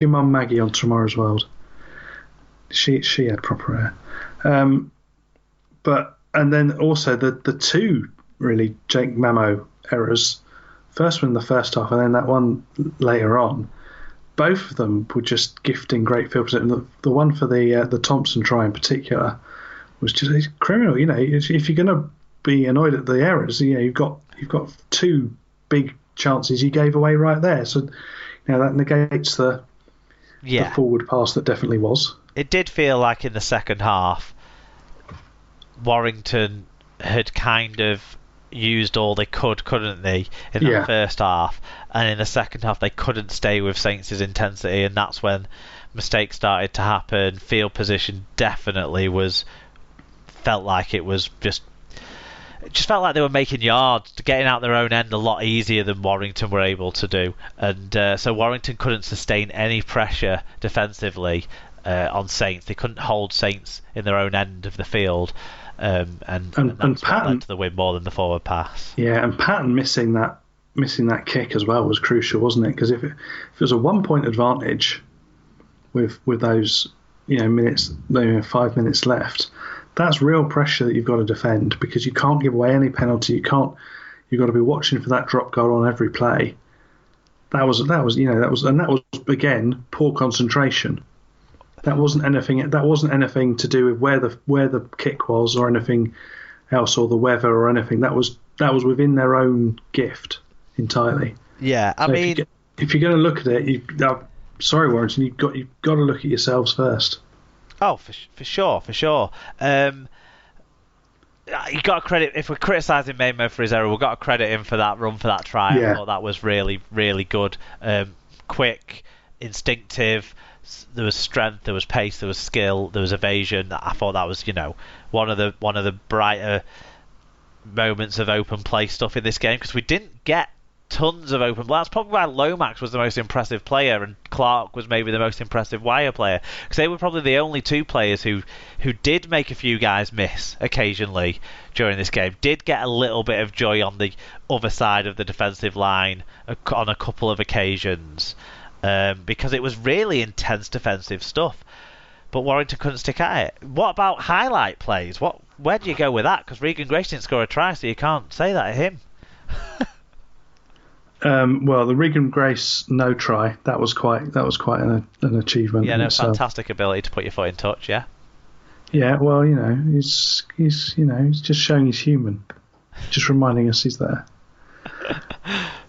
your mum Maggie on Tomorrow's World. She had proper hair. And then also the two really Jake Mamo errors. First one in the first half, and then that one later on. Both of them were just gifting great field position. The one for the Thompson try in particular was just criminal. If you're going to be annoyed at the errors, you've got two big chances you gave away right there. So that negates the forward pass that definitely was. It did feel like in the second half, Warrington had kind of used all they could, couldn't they, in that first half, and in the second half they couldn't stay with Saints' intensity, and that's when mistakes started to happen. Field position definitely felt like it just felt like they were making yards, getting out their own end a lot easier than Warrington were able to do, and so Warrington couldn't sustain any pressure defensively on Saints. They couldn't hold Saints in their own end of the field. And that's what led to the win more than the forward pass. Yeah, and Patton missing that kick as well was crucial, wasn't it? Because if it was a 1 point advantage with those minutes, 5 minutes left, that's real pressure that you've got to defend, because you can't give away any penalty. You've got to be watching for that drop goal on every play. That was again poor concentration. That wasn't anything to do with where the kick was or anything else, or the weather or anything. That was within their own gift entirely. Yeah, I mean, if you're going to look at it, sorry, Warrington, you've got to look at yourselves first. Oh, for sure. You got to credit, if we're criticising Mamo for his error, we've got to credit him for that run, for that try. Yeah. I thought that was really, really good. Quick, instinctive. There was strength, there was pace, there was skill, there was evasion. I thought that was, one of the brighter moments of open play stuff in this game, because we didn't get tons of open play. That's probably why Lomax was the most impressive player and Clark was maybe the most impressive wire player, because they were probably the only two players who did make a few guys miss occasionally during this game, did get a little bit of joy on the other side of the defensive line on a couple of occasions. Because it was really intense defensive stuff, but Warrington couldn't stick at it. What about highlight plays? Where do you go with that? Because Regan Grace didn't score a try, so you can't say that of him. Well, the Regan Grace no try, that was quite an achievement. Yeah, fantastic ability to put your foot in touch. Yeah. Yeah, well, he's just showing he's human, just reminding us he's there.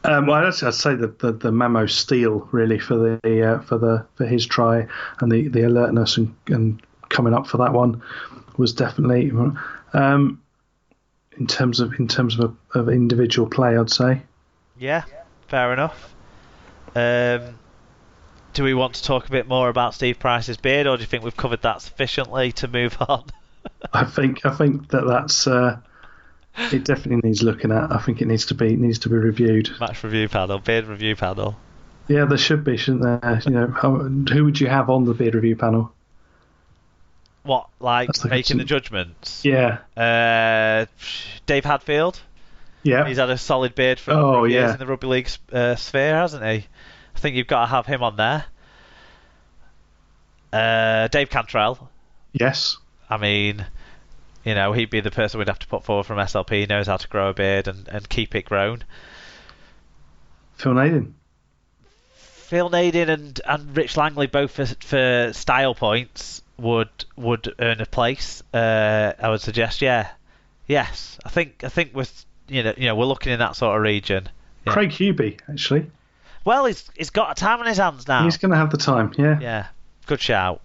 Well, I'd say the Mamo steal really for his try, and the alertness and coming up for that one was definitely in terms of individual play, I'd say. Yeah, fair enough. Do we want to talk a bit more about Steve Price's beard, or do you think we've covered that sufficiently to move on? I think that's. It definitely needs looking at. I think it needs to be reviewed. Match review panel, beard review panel. Yeah, there should be, shouldn't there? Who would you have on the beard review panel? What, like making the judgments? Yeah. Dave Hadfield. Yeah. He's had a solid beard for years in the Rugby League sphere, hasn't he? I think you've got to have him on there. Dave Cantrell. Yes. I mean, he'd be the person we'd have to put forward from SLP. He knows how to grow a beard and keep it grown. Phil Nadin and Rich Langley, both for style points, would earn a place. I would suggest, yes. I think with we're looking in that sort of region. Yeah. Craig Hubie, actually. Well, he's got a time on his hands now. He's going to have the time. Yeah. Yeah. Good shout.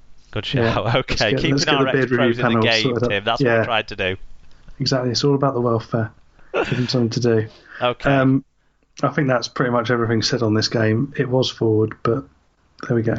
Yeah. Okay, keeping our ex-pros in the game, Tim. That's what I tried to do. Exactly. It's all about the welfare. Give them something to do. Okay. I think that's pretty much everything said on this game. It was forward, but there we go.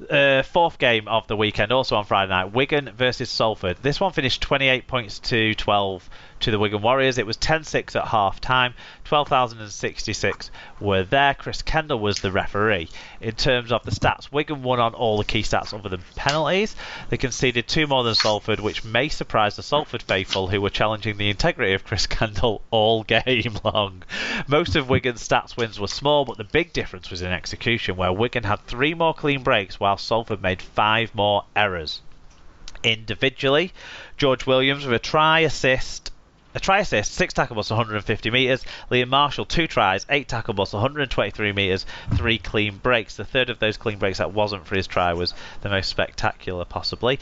Fourth game of the weekend, also on Friday night, Wigan versus Salford. This one finished 28 points to 12 to the Wigan Warriors. It was 10-6 at half time. 12,066 were there. Chris Kendall was the referee. In terms of the stats, Wigan won on all the key stats other than penalties. They conceded 2 more than Salford, which may surprise the Salford faithful who were challenging the integrity of Chris Kendall all game long. Most of Wigan's stats wins were small, but the big difference was in execution, where Wigan had 3 more clean breaks while Salford made 5 more errors. Individually, George Williams with a try assist, 6 tackle busts, 150 metres. Liam Marshall, 2 tries, 8 tackle busts, 123 metres, 3 clean breaks. The third of those clean breaks that wasn't for his try was the most spectacular, possibly,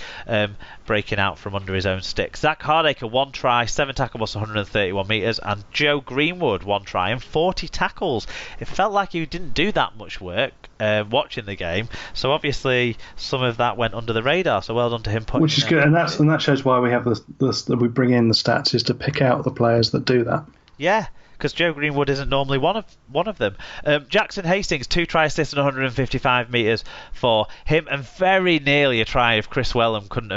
breaking out from under his own stick. Zach Hardacre, 1 try, 7 tackle busts, 131 metres. And Joe Greenwood, 1 try and 40 tackles. It felt like he didn't do that much work watching the game, so obviously some of that went under the radar, so well done to him. Which is good, and that shows why we have we bring in the stats, is to pick out the players that do that. Yeah, because Joe Greenwood isn't normally one of them. Jackson Hastings, 2 try assists and 155 metres for him, and very nearly a try if Chris Wellham could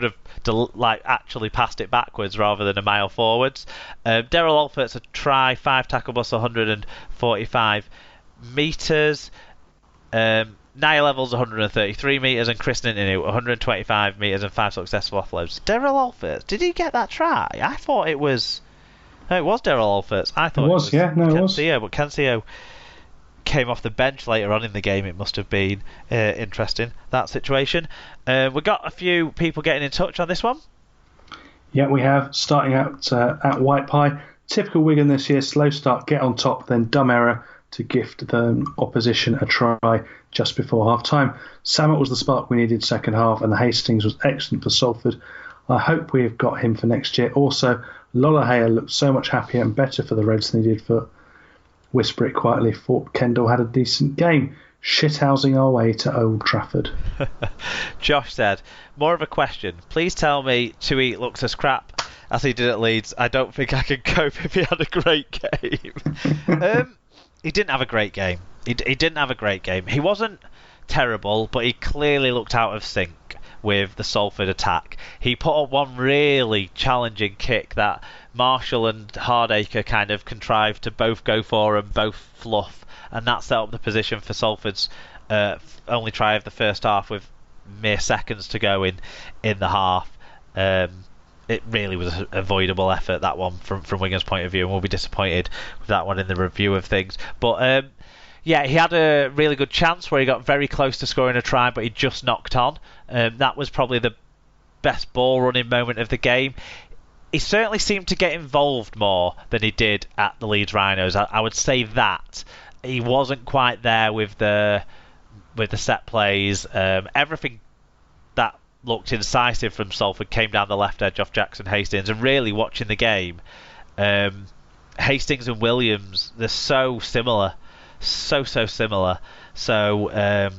have actually passed it backwards rather than a mile forwards. Daryl Alfort's a try, 5 tackle busts, 145 metres. Niall Levels 133 metres, and Chris Ninton 125 metres and 5 successful offloads. Daryl Alford, did he get that try? I thought it was. No, it was Daryl Alford. I thought it was. Yeah, no, it was. But Cansio came off the bench later on in the game. It must have been interesting, that situation. We got a few people getting in touch on this one. Yeah, we have. Starting out at White Pie. Typical Wigan this year: slow start, get on top, then dumb error to gift the opposition a try just before half-time. Samet was the spark we needed second half, and Hastings was excellent for Salford. I hope we have got him for next year. Also, Lolohea looked so much happier and better for the Reds than he did for Whisper It Quietly. Thought Kendall had a decent game. Shithousing our way to Old Trafford. Josh said, more of a question. Please tell me Tui looks as crap as he did at Leeds. I don't think I can cope if he had a great game. He didn't have a great game. He didn't have a great game. He wasn't terrible, but he clearly looked out of sync with the Salford attack. He put up one really challenging kick that Marshall and Hardacre kind of contrived to both go for and both fluff, and that set up the position for Salford's only try of the first half with mere seconds to go in the half. It really was an avoidable effort, that one, from Wigan's point of view, and we'll be disappointed with that one in the review of things. But yeah, he had a really good chance where he got very close to scoring a try, but he just knocked on. That was probably the best ball running moment of the game. He certainly seemed to get involved more than he did at the Leeds Rhinos. I would say that he wasn't quite there with the set plays. Everything that looked incisive from Salford came down the left edge off Jackson Hastings, and really watching the game, Hastings and Williams, they're so similar, so similar. So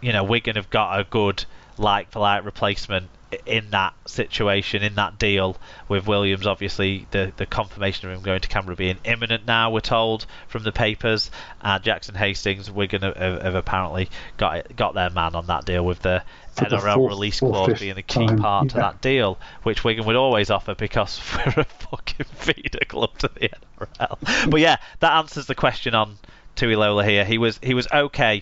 Wigan have got a good like for like replacement in that situation, in that deal with Williams. Obviously the confirmation of him going to Canberra being imminent now, we're told from the papers, and Jackson Hastings, Wigan have apparently got their man on that deal, with the NRL release clause being a key part to that deal, which Wigan would always offer because we're a fucking feeder club to the NRL. But yeah, that answers the question on Tuilola here. He was okay.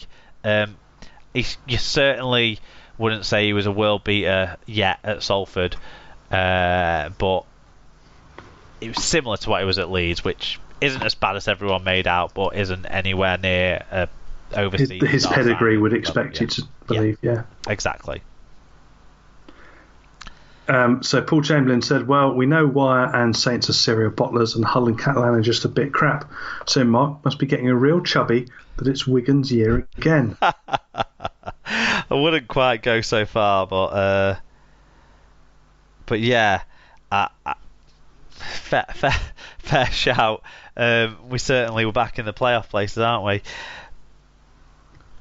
You certainly wouldn't say he was a world beater yet at Salford, but it was similar to what he was at Leeds, which isn't as bad as everyone made out, but isn't anywhere near overseas. His pedigree would expect you to believe, yeah. Exactly. So Paul Chamberlain said, well, we know Wire and Saints are serial bottlers, and Hull and Catalan are just a bit crap. So Mark must be getting a real chubby that it's Wigan's year again. I wouldn't quite go so far, but yeah, fair shout. We certainly were back in the playoff places, aren't we?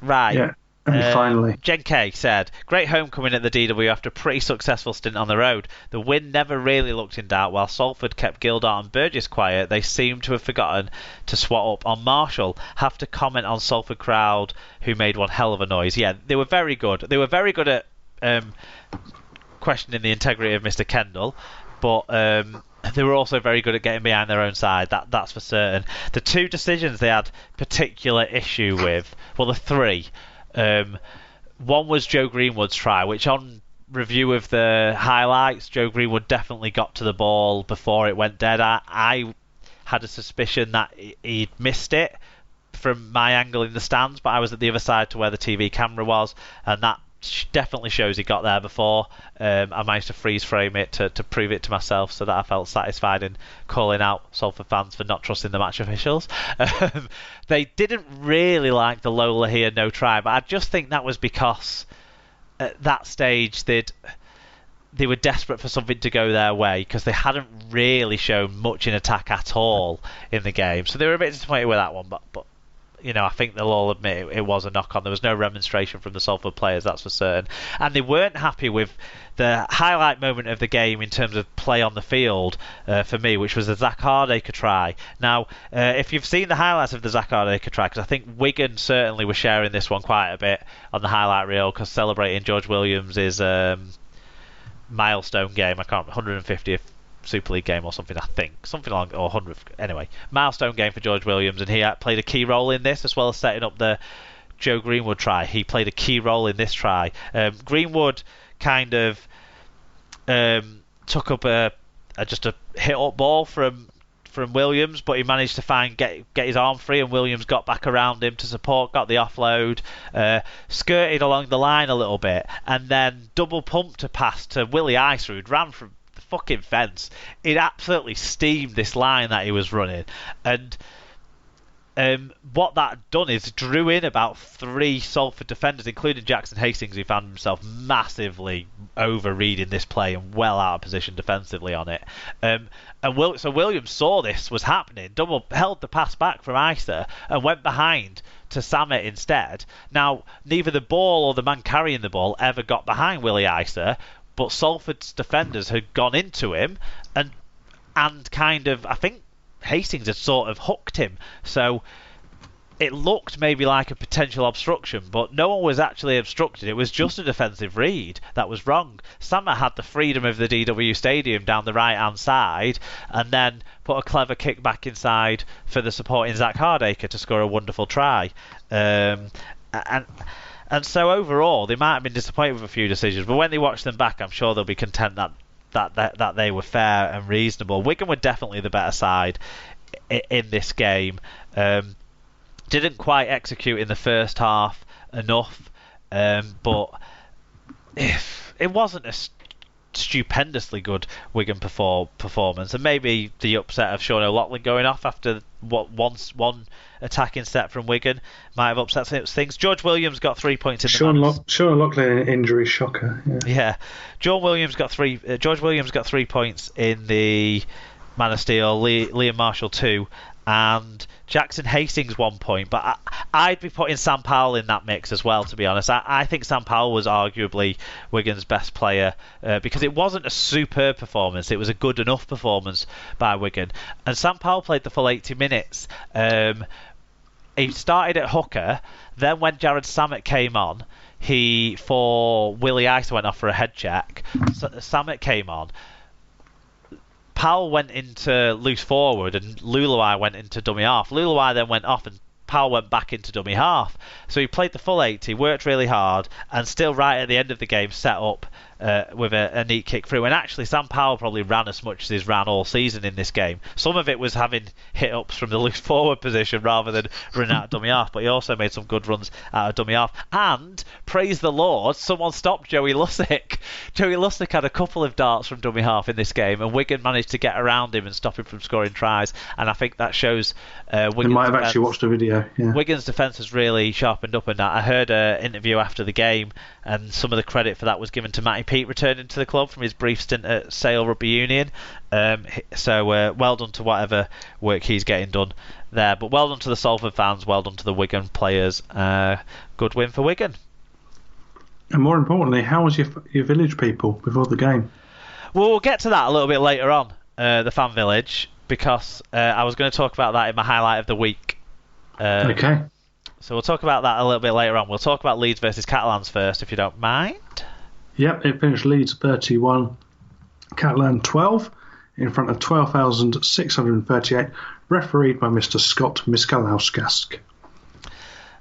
Right. Yeah. And finally, Jen K said, great homecoming at the DW after a pretty successful stint on the road. The win never really looked in doubt. While Salford kept Gildart and Burgess quiet, they seem to have forgotten to swat up on Marshall. Have to comment on Salford crowd, who made one hell of a noise. Yeah, they were very good. They were very good at questioning the integrity of Mr. Kendall, but they were also very good at getting behind their own side. That's for certain. The two decisions they had particular issue with, well, the three. One was Joe Greenwood's try, which on review of the highlights, Joe Greenwood definitely got to the ball before it went dead. I had a suspicion that he'd missed it from my angle in the stands, but I was at the other side to where the TV camera was, and that definitely shows he got there before. I managed to freeze frame it to prove it to myself, so that I felt satisfied in calling out Salford fans for not trusting the match officials. They didn't really like the Lola here no try, but I just think that was because at that stage they were desperate for something to go their way, because they hadn't really shown much in attack at all in the game, so they were a bit disappointed with that one. But you know, I think they'll all admit it was a knock-on. There was no remonstration from the Salford players, that's for certain. And they weren't happy with the highlight moment of the game in terms of play on the field, for me, which was the Zach Hardacre try. Now, if you've seen the highlights of the Zach Hardacre try, because I think Wigan certainly were sharing this one quite a bit on the highlight reel, because celebrating George Williams' milestone game, I can't, 150th Super League game or something, I think, something along, or 100th, anyway, milestone game for George Williams, and he played a key role in this, as well as setting up the Joe Greenwood try. He played a key role in this try. Greenwood kind of took up just a hit up ball from Williams, but he managed to get his arm free, and Williams got back around him to support, got the offload, skirted along the line a little bit, and then double pumped a pass to Willie Icer, who'd ran from fucking fence. It absolutely steamed this line that he was running, and what that done is drew in about three Salford defenders, including Jackson Hastings, who found himself massively over-reading this play and well out of position defensively on it. So Williams saw this was happening, held the pass back from Icer and went behind to Samet instead. Now, neither the ball or the man carrying the ball ever got behind Willie Icer, but Salford's defenders had gone into him and kind of, I think Hastings had sort of hooked him, so it looked maybe like a potential obstruction, but no one was actually obstructed. It was just a defensive read that was wrong. Samet had the freedom of the DW Stadium down the right hand side, and then put a clever kick back inside for the supporting Zach Hardacre to score a wonderful try. And so overall, they might have been disappointed with a few decisions, but when they watch them back, I'm sure they'll be content that they were fair and reasonable. Wigan were definitely the better side in this game. Didn't quite execute in the first half enough, but it wasn't a stupendously good Wigan performance, and maybe the upset of Sean O'Loughlin going off after one attacking set from Wigan might have upset things. George Williams got 3 points in the Sean O'Loughlin injury shocker. Yeah. George Williams got 3 points in the Man of Steel. Liam Marshall 2, and Jackson Hastings 1 point. But I'd be putting Sam Powell in that mix as well, to be honest. I think Sam Powell was arguably Wigan's best player, because it wasn't a superb performance. It was a good enough performance by Wigan. And Sam Powell played the full 80 minutes. He started at hooker, then when Jared Samet came on, for Willie Icer went off for a head check. Samet came on. Powell went into loose forward, and Luluai went into dummy half. Luluai then went off, and Powell went back into dummy half. So he played the full 80, worked really hard, and still right at the end of the game set up with a neat kick through. And actually, Sam Powell probably ran as much as he's ran all season in this game. Some of it was having hit-ups from the loose forward position rather than running out of dummy half, but he also made some good runs out of dummy half. And, praise the Lord, someone stopped Joey Lussick. Joey Lussick had a couple of darts from dummy half in this game, and Wigan managed to get around him and stop him from scoring tries. And I think that shows Wigan's defence. Might have actually watched the video. Yeah. Wigan's defence has really sharpened up in that. I heard an interview after the game, and some of the credit for that was given to Matty Peat returning to the club from his brief stint at Sale Rugby Union. So well done to whatever work he's getting done there. But well done to the Salford fans, well done to the Wigan players. Good win for Wigan. And more importantly, how was your village people before the game? Well, we'll get to that a little bit later on, the fan village, because I was going to talk about that in my highlight of the week. Okay. So we'll talk about that a little bit later on. We'll talk about Leeds versus Catalans first, if you don't mind. Yep, it finished Leeds 31, Catalan 12, in front of 12,638, refereed by Mr. Scott Miskalauskas.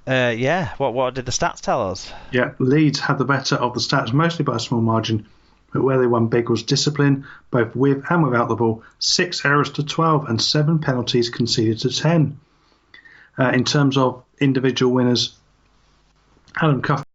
Yeah, what did the stats tell us? Yeah, Leeds had the better of the stats, mostly by a small margin, but where they won big was discipline, both with and without the ball. 6 errors to 12 and 7 penalties conceded to 10. In terms of individual winners, Adam Cuff